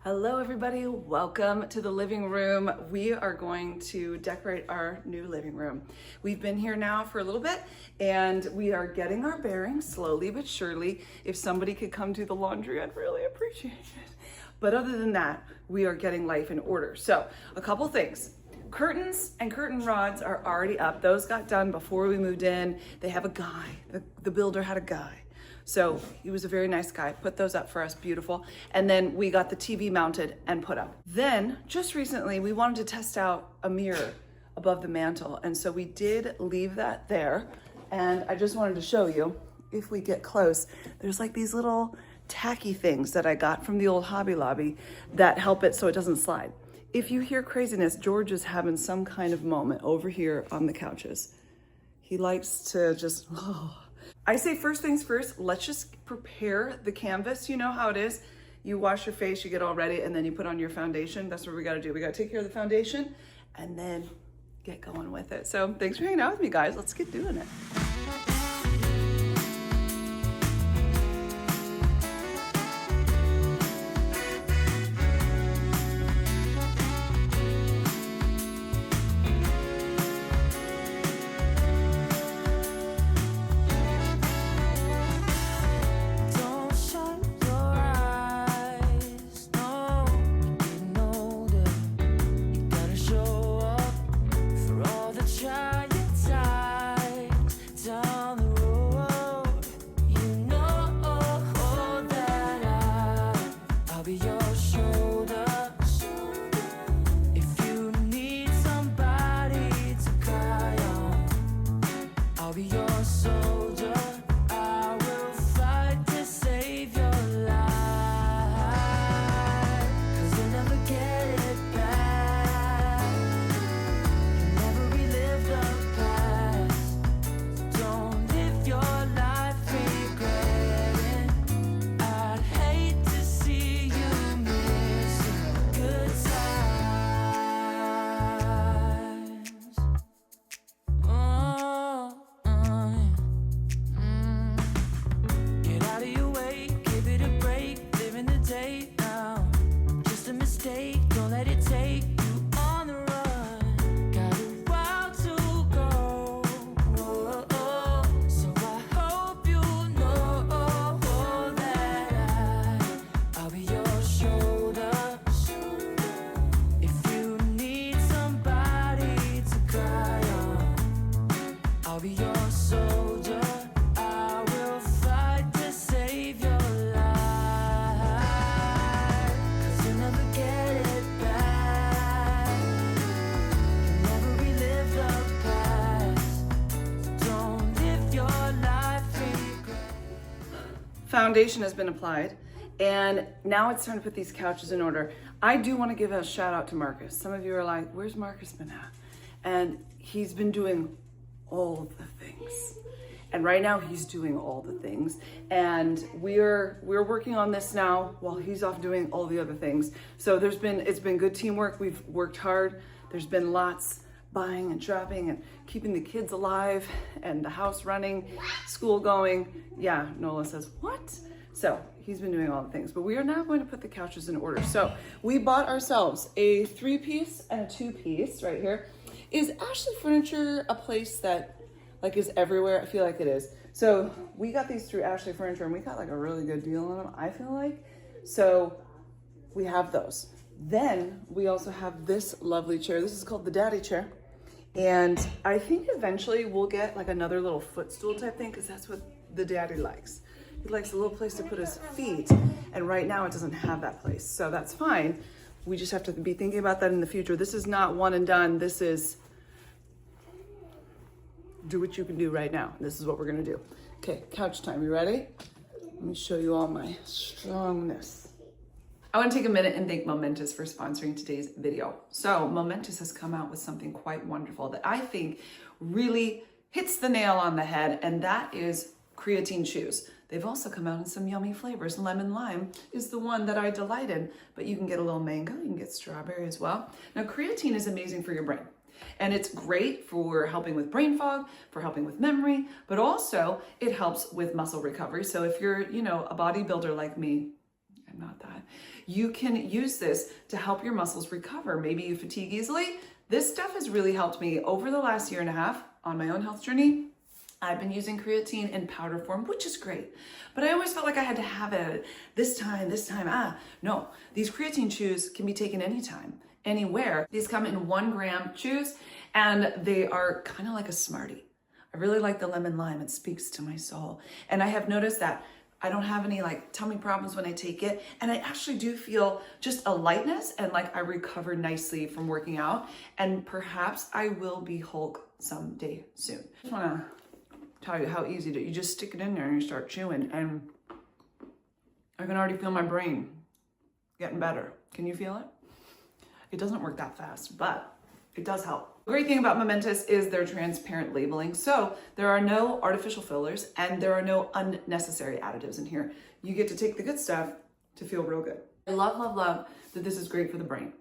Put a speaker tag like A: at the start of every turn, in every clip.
A: Hello everybody, welcome to the living room. We are going to decorate our new living room. We've been here now for a little bit and we are getting our bearings slowly but surely. If somebody could come do the laundry, I'd really appreciate it. But other than that, we are getting life in order. So a couple things. Curtains and curtain rods are already up. Those got done before we moved in. They have a guy, the builder had a guy. So he was a very nice guy, put those up for us, beautiful. And then we got the TV mounted and put up. Then just recently, we wanted to test out a mirror above the mantle. And so we did leave that there. And I just wanted to show you, if we get close, there's like these little tacky things that I got from the old Hobby Lobby that help it so it doesn't slide. If you hear craziness, George is having some kind of moment over here on the couches. He likes to just, I say first things first, let's just prepare the canvas. You know how it is. You wash your face, you get all ready, and then you put on your foundation. That's what we gotta do. We gotta take care of the foundation and then get going with it. So thanks for hanging out with me, guys. Let's get doing it. Foundation has been applied and now it's time to put these couches in order. I do want to give a shout out to Marcus. Some of you are like, where's Marcus been at? And he's been doing all the things. And right now he's doing all the things. And we're working on this now while he's off doing all the other things. So it's been good teamwork. We've worked hard. There's been lots buying and shopping and keeping the kids alive and the house running, school going. Yeah, Nola says, what? So he's been doing all the things, but we are now going to put the couches in order. So we bought ourselves a 3-piece and a 2-piece right here. Is Ashley Furniture a place that like is everywhere? I feel like it is. So we got these through Ashley Furniture and we got like a really good deal on them, I feel like. So we have those. Then we also have this lovely chair. This is called the daddy chair. And I think eventually we'll get like another little footstool type thing because that's what the daddy likes. He likes a little place to put his feet. And right now it doesn't have that place. So that's fine. We just have to be thinking about that in the future. This is not one and done. This is do what you can do right now. This is what we're gonna do. Okay, couch time, you ready? Let me show you all my strongness. I want to take a minute and thank Momentous for sponsoring today's video. So Momentous has come out with something quite wonderful that I think really hits the nail on the head, and that is creatine shoes. They've also come out in some yummy flavors. Lemon lime is the one that I delight in, but you can get a little mango, you can get strawberry as well. Now creatine is amazing for your brain. And it's great for helping with brain fog, for helping with memory, but also it helps with muscle recovery. So if you're, a bodybuilder like me, I'm not that. You can use this to help your muscles recover. Maybe you fatigue easily. This stuff has really helped me over the last year and a half on my own health journey. I've been using creatine in powder form, which is great, but I always felt like I had to have it this time. No, these creatine chews can be taken anytime, anywhere. These come in 1 gram chews, and they are kind of like a Smartie. I really like the lemon lime. It speaks to my soul. And I have noticed that I don't have any like tummy problems when I take it. And I actually do feel just a lightness and like I recover nicely from working out. And perhaps I will be Hulk someday soon. I just want to tell you how easy you just stick it in there and you start chewing, and I can already feel my brain getting better. Can you feel it? It doesn't work that fast, but it does help. The great thing about Momentous is their transparent labeling. So there are no artificial fillers and there are no unnecessary additives in here. You get to take the good stuff to feel real good. I love that this is great for the brain.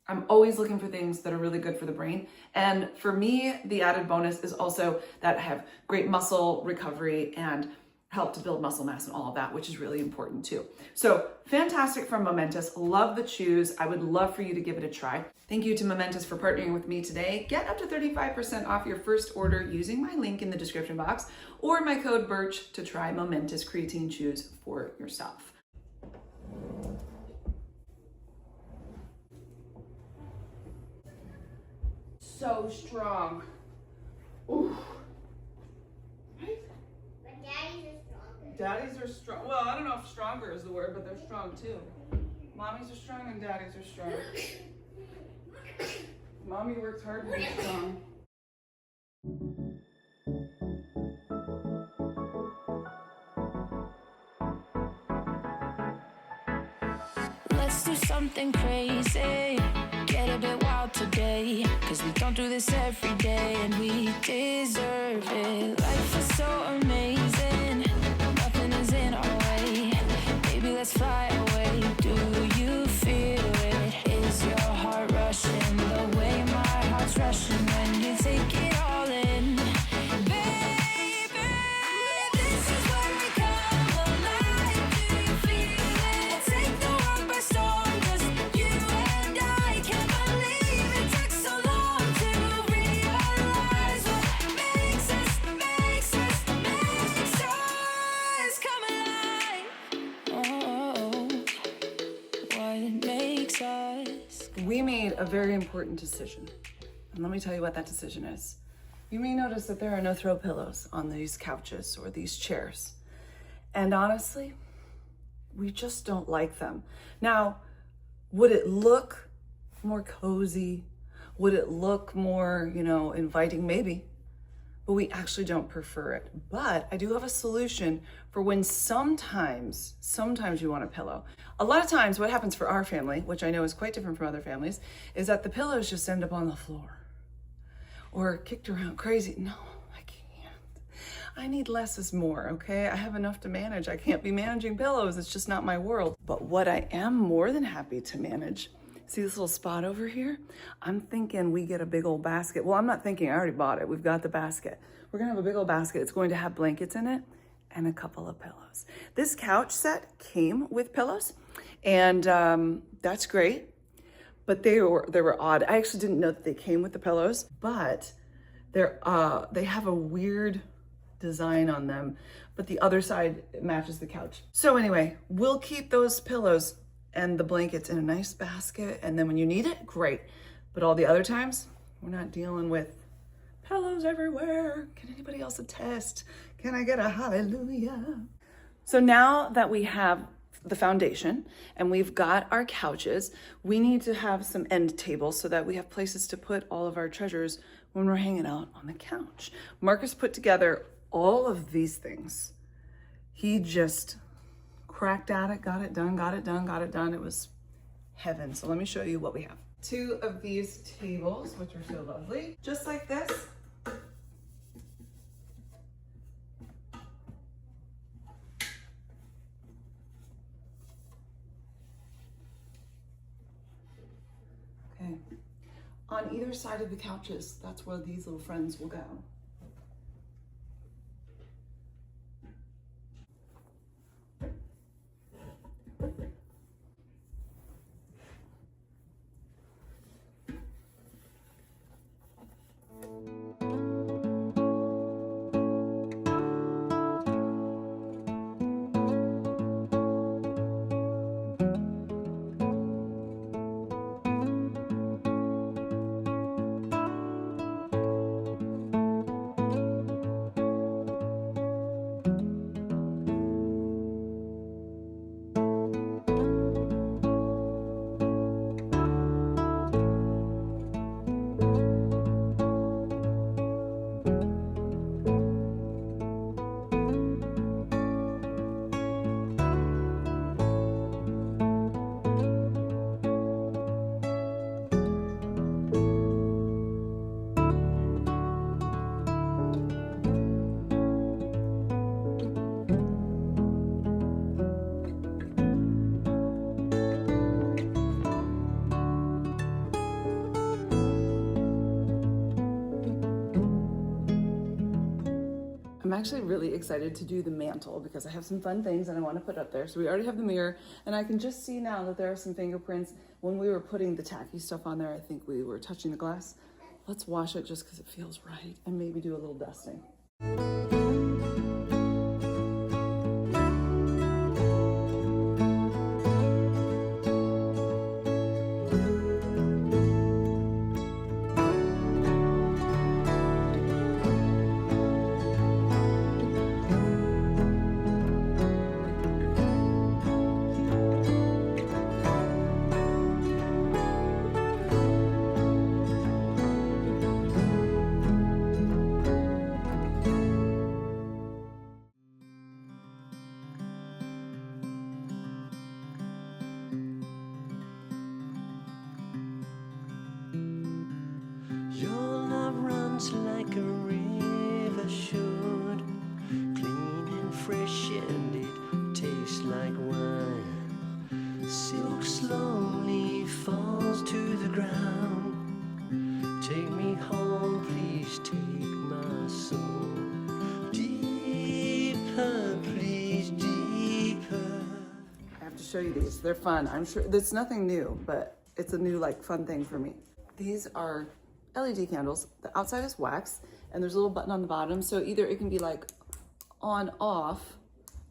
A: I'm always looking for things that are really good for the brain. And for me, the added bonus is also that I have great muscle recovery and help to build muscle mass and all of that, which is really important too. So fantastic from Momentous. Love the chews. I would love for you to give it a try. Thank you to Momentous for partnering with me today. Get up to 35% off your first order using my link in the description box or my code BIRCH to try Momentous creatine chews for yourself. So strong. Ooh. Right?
B: But daddies are stronger.
A: Daddies are strong. Well, I don't know if stronger is the word, but they're strong too. Mommies are strong and daddies are strong. Mommy works hard to be strong.
C: Let's do something crazy. Get a bit wild today, 'cause we don't do this every day and we deserve it. Life is so amazing, nothing is in our way. Baby, let's fly away. Do you feel it? Is your heart rushing the way my heart's rushing when you take it all in? Baby, this is where we come alive. Do you feel it? Take the world by storm, 'cause you and I can't believe it took so long to realize what makes us come alive. Oh, what makes us.
A: We made a very important decision. And let me tell you what that decision is. You may notice that there are no throw pillows on these couches or these chairs. And honestly, we just don't like them. Now, would it look more cozy? Would it look more, inviting? Maybe. But we actually don't prefer it. But I do have a solution for when sometimes you want a pillow. A lot of times what happens for our family, which I know is quite different from other families, is that the pillows just end up on the floor or kicked around crazy. No, I can't. I need less is more, okay? I have enough to manage. I can't be managing pillows. It's just not my world. But what I am more than happy to manage, see this little spot over here? I'm thinking we get a big old basket. Well, I'm not thinking, I already bought it. We've got the basket. We're gonna have a big old basket. It's going to have blankets in it and a couple of pillows. This couch set came with pillows, and that's great. But they were odd. I actually didn't know that they came with the pillows, but they have a weird design on them, but the other side matches the couch. So anyway, we'll keep those pillows and the blankets in a nice basket, and then when you need it, great. But all the other times, we're not dealing with pillows everywhere. Can anybody else attest? Can I get a hallelujah? So now that we have the foundation and we've got our couches, we need to have some end tables so that we have places to put all of our treasures when we're hanging out on the couch. Marcus put together all of these things. He just cracked at it, got it done. It was heaven. So let me show you what we have. 2 of these tables, which are so lovely, just like this. Okay. On either side of the couches, that's where these little friends will go. I'm actually really excited to do the mantle because I have some fun things and I want to put up there. So we already have the mirror, and I can just see now that there are some fingerprints. When we were putting the tacky stuff on there, I think we were touching the glass. Let's wash it just because it feels right, and maybe do a little dusting.
D: Your love runs like a river should, clean and fresh, and it tastes like wine. Silk slowly falls to the ground. Take me home, please take my soul. Deeper, please, deeper.
A: I have to show you these. They're fun. I'm sure that's nothing new, but it's a new, like, fun thing for me. These are LED candles. The outside is wax, and there's a little button on the bottom. So either it can be like on off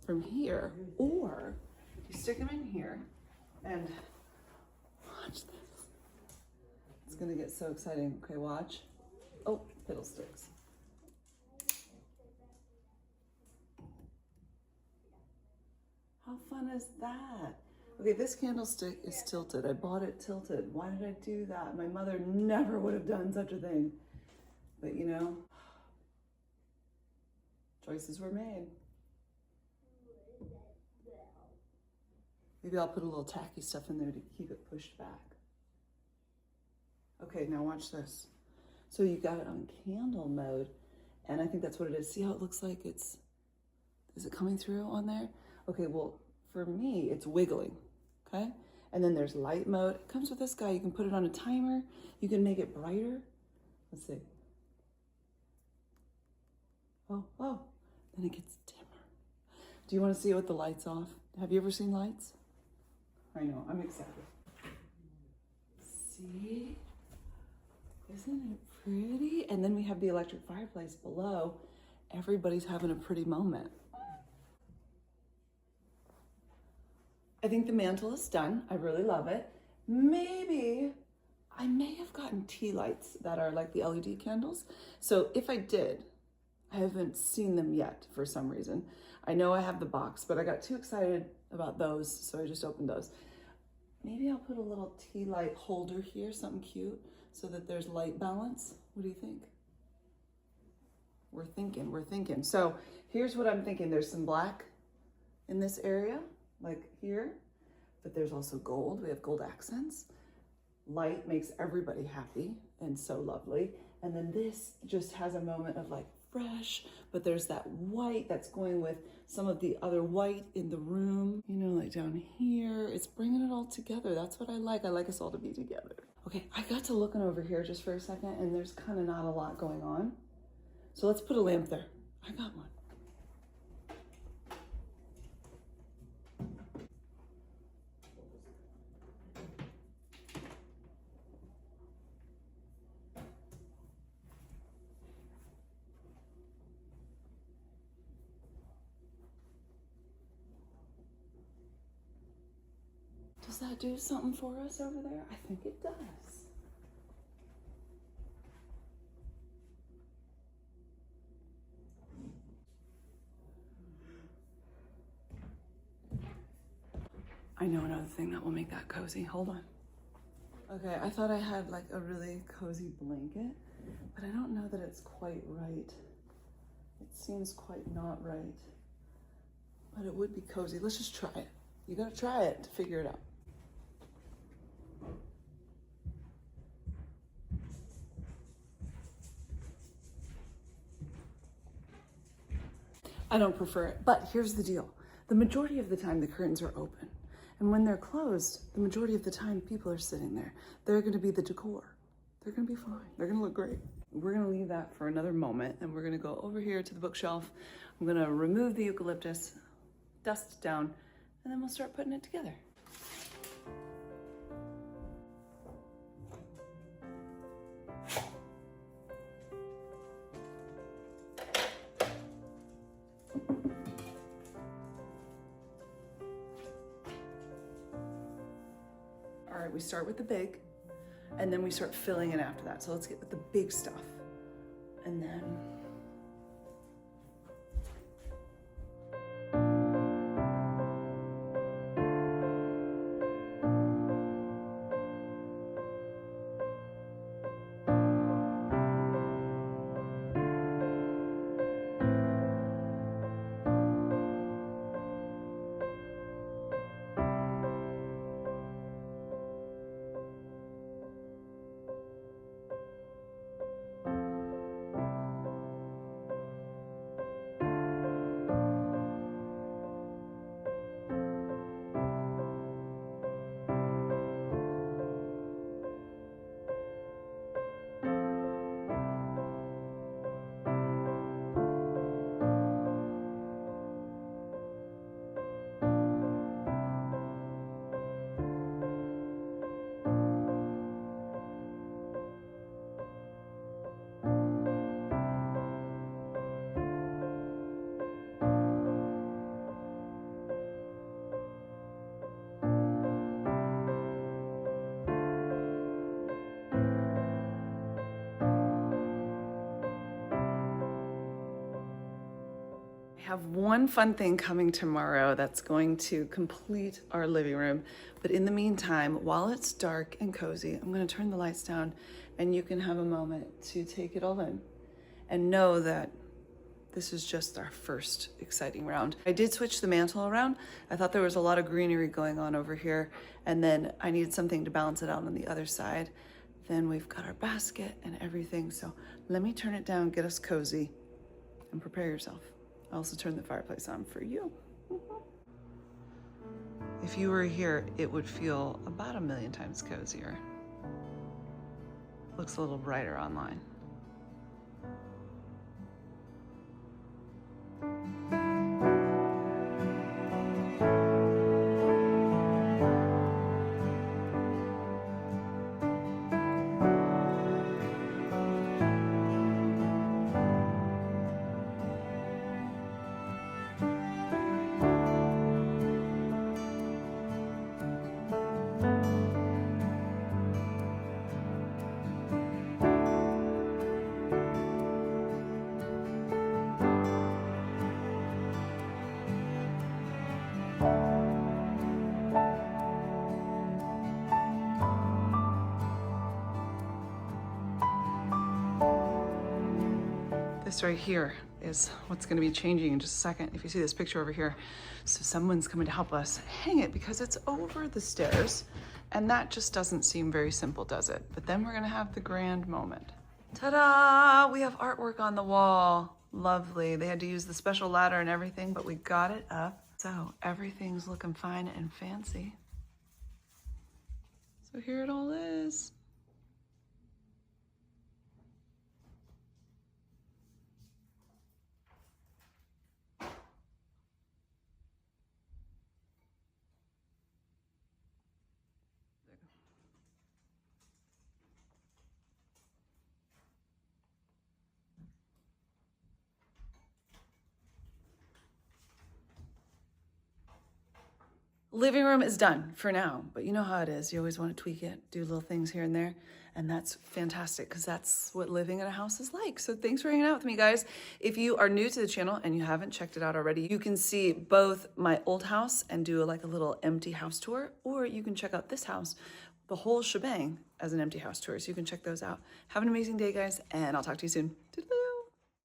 A: from here, or you stick them in here and watch this. It's gonna get so exciting. Okay, watch. Oh, fiddlesticks. How fun is that? Okay, this candlestick is tilted. I bought it tilted. Why did I do that? My mother never would have done such a thing. But you know, choices were made. Maybe I'll put a little tacky stuff in there to keep it pushed back. Okay, now watch this. So you got it on candle mode, and I think that's what it is. See how it looks like is it coming through on there? Okay, well, for me, it's wiggling, okay? And then there's light mode. It comes with this guy. You can put it on a timer. You can make it brighter. Let's see. Oh, then it gets dimmer. Do you want to see it with the lights off? Have you ever seen lights? I know, I'm excited. See? Isn't it pretty? And then we have the electric fireplace below. Everybody's having a pretty moment. I think the mantle is done. I really love it. Maybe I may have gotten tea lights that are like the LED candles. So if I did, I haven't seen them yet for some reason. I know I have the box, but I got too excited about those, so I just opened those. Maybe I'll put a little tea light holder here, something cute, so that there's light balance. What do you think? We're thinking. So here's what I'm thinking. There's some black in this area, like here, but there's also gold. We have gold accents. Light makes everybody happy and so lovely. And then this just has a moment of like fresh, but there's that white that's going with some of the other white in the room, you know, like down here. It's bringing it all together. That's what I like. I like us all to be together. Okay, I got to looking over here just for a second, and there's kind of not a lot going on. So let's put a lamp there. I got one. Does that do something for us over there? I think it does. I know another thing that will make that cozy. Hold on. Okay, I thought I had like a really cozy blanket, but I don't know that it's quite right. It seems quite not right, but it would be cozy. Let's just try it. You gotta try it to figure it out. I don't prefer it, but here's the deal. The majority of the time the curtains are open. And when they're closed, the majority of the time people are sitting there. They're gonna be the decor. They're gonna be fine. They're gonna look great. We're gonna leave that for another moment and we're gonna go over here to the bookshelf. I'm gonna remove the eucalyptus, dust it down, and then we'll start putting it together. All right, we start with the big, and then we start filling it after that. So let's get with the big stuff. And then I have one fun thing coming tomorrow that's going to complete our living room. But in the meantime, while it's dark and cozy, I'm going to turn the lights down and you can have a moment to take it all in and know that this is just our first exciting round. I did switch the mantle around. I thought there was a lot of greenery going on over here, and then I needed something to balance it out on the other side. Then we've got our basket and everything. So let me turn it down, get us cozy, and prepare yourself. I also turned the fireplace on for you. If you were here, it would feel about 1,000,000 times cozier. Looks a little brighter online. This right here is what's going to be changing in just a second. If you see this picture over here, so someone's coming to help us hang it because it's over the stairs, and that just doesn't seem very simple, does it? But then we're going to have the grand moment. Ta-da! We have artwork on the wall. Lovely. They had to use the special ladder and everything, but we got it up. So everything's looking fine and fancy. So here it all is. Living room is done for now, but you know how it is. You always want to tweak it, do little things here and there, and that's fantastic because that's what living in a house is like. So thanks for hanging out with me, guys. If you are new to the channel and you haven't checked it out already, you can see both my old house and do like a little empty house tour, or you can check out this house, the whole shebang, as an empty house tour. So you can check those out. Have an amazing day, guys, and I'll talk to you soon.